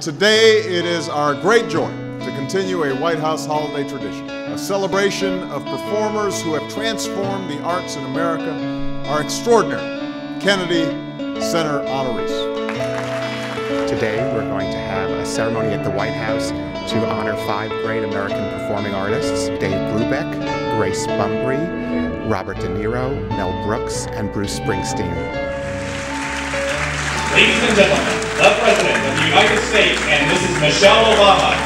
Today, it is our great joy to continue a White House holiday tradition, a celebration of performers who have transformed the arts in America, our extraordinary Kennedy Center honorees. Today, we're going to have a ceremony at the White House to honor 5 great American performing artists: Dave Brubeck, Grace Bumbry, Robert De Niro, Mel Brooks, and Bruce Springsteen. Ladies and gentlemen, the President of the United States and Mrs. Michelle Obama.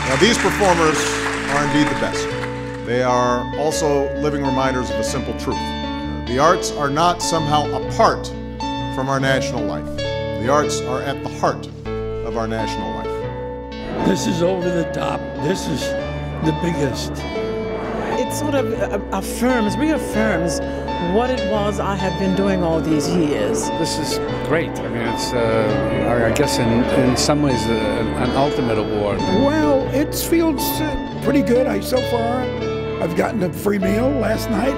Now, these performers are indeed the best. They are also living reminders of a simple truth. The arts are not somehow apart from our national life. The arts are at the heart of our national life. This is over the top. This is the biggest. It sort of reaffirms what it was I have been doing all these years. This is great. I mean, it's, I guess in some ways, an ultimate award. Well, it feels pretty good. So far, I've gotten a free meal last night.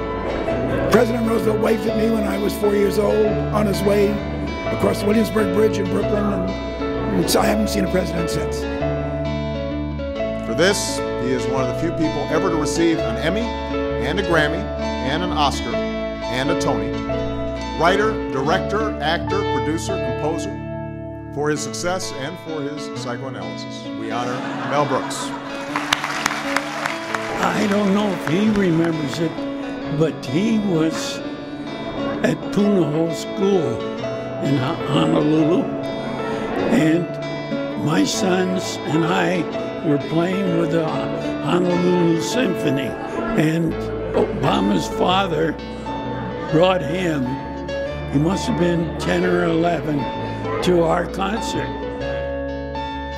President Roosevelt waved at me when I was 4 years old on his way across the Williamsburg Bridge in Brooklyn, and I haven't seen a president since. For this, he is one of the few people ever to receive an Emmy and a Grammy and an Oscar and a Tony. Writer, director, actor, producer, composer, for his success and for his psychoanalysis. We honor Mel Brooks. I don't know if he remembers it, but he was at Punahou School in Honolulu, and my sons and I were playing with the Honolulu Symphony, and Obama's father brought him, he must have been 10 or 11, to our concert.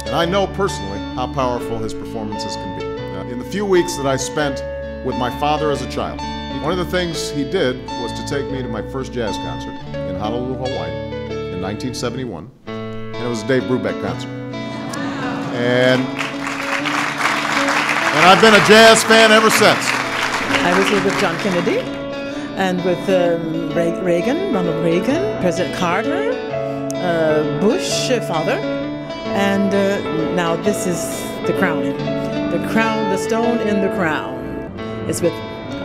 And I know personally how powerful his performances can be. In the few weeks that I spent with my father as a child, one of the things he did was to take me to my first jazz concert in Honolulu, Hawaii in 1971, and it was a Dave Brubeck concert. And I've been a jazz fan ever since. I was here with John Kennedy and with Reagan, Ronald Reagan, President Carter, Bush father, and now this is the crowning. The crown, the stone in the crown is with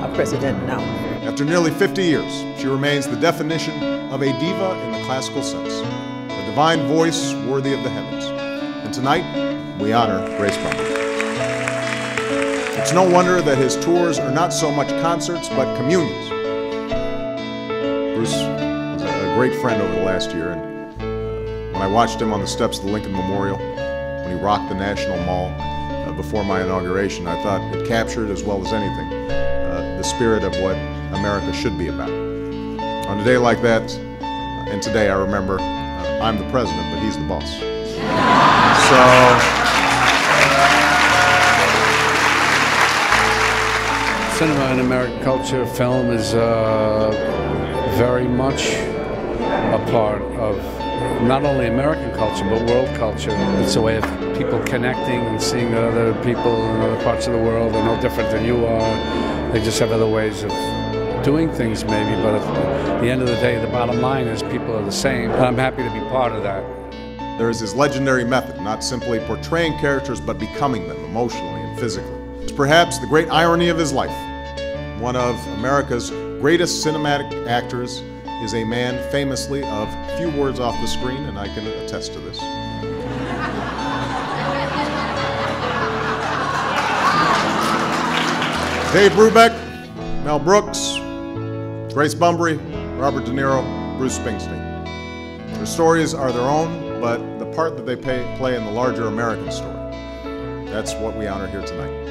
our president now. After nearly 50 years, she remains the definition of a diva in the classical sense, a divine voice worthy of the heavens. And tonight, we honor Grace Bumbry. It's no wonder that his tours are not so much concerts, but communions. Bruce was a great friend over the last year, and when I watched him on the steps of the Lincoln Memorial, when he rocked the National Mall before my inauguration, I thought it captured, as well as anything, the spirit of what America should be about. On a day like that, and today I remember, I'm the president, but he's the boss. So, Cinema and American culture, film is very much a part of not only American culture, but world culture. It's a way of people connecting and seeing that other people in other parts of the world are no different than you are. They just have other ways of doing things maybe, but at the end of the day, the bottom line is people are the same, and I'm happy to be part of that. There is his legendary method, not simply portraying characters, but becoming them emotionally and physically. It's perhaps the great irony of his life. One of America's greatest cinematic actors is a man famously of few words off the screen, and I can attest to this. Dave Brubeck, Mel Brooks, Grace Bumbry, Robert De Niro, Bruce Springsteen. Their stories are their own, but the part that they play in the larger American story, that's what we honor here tonight.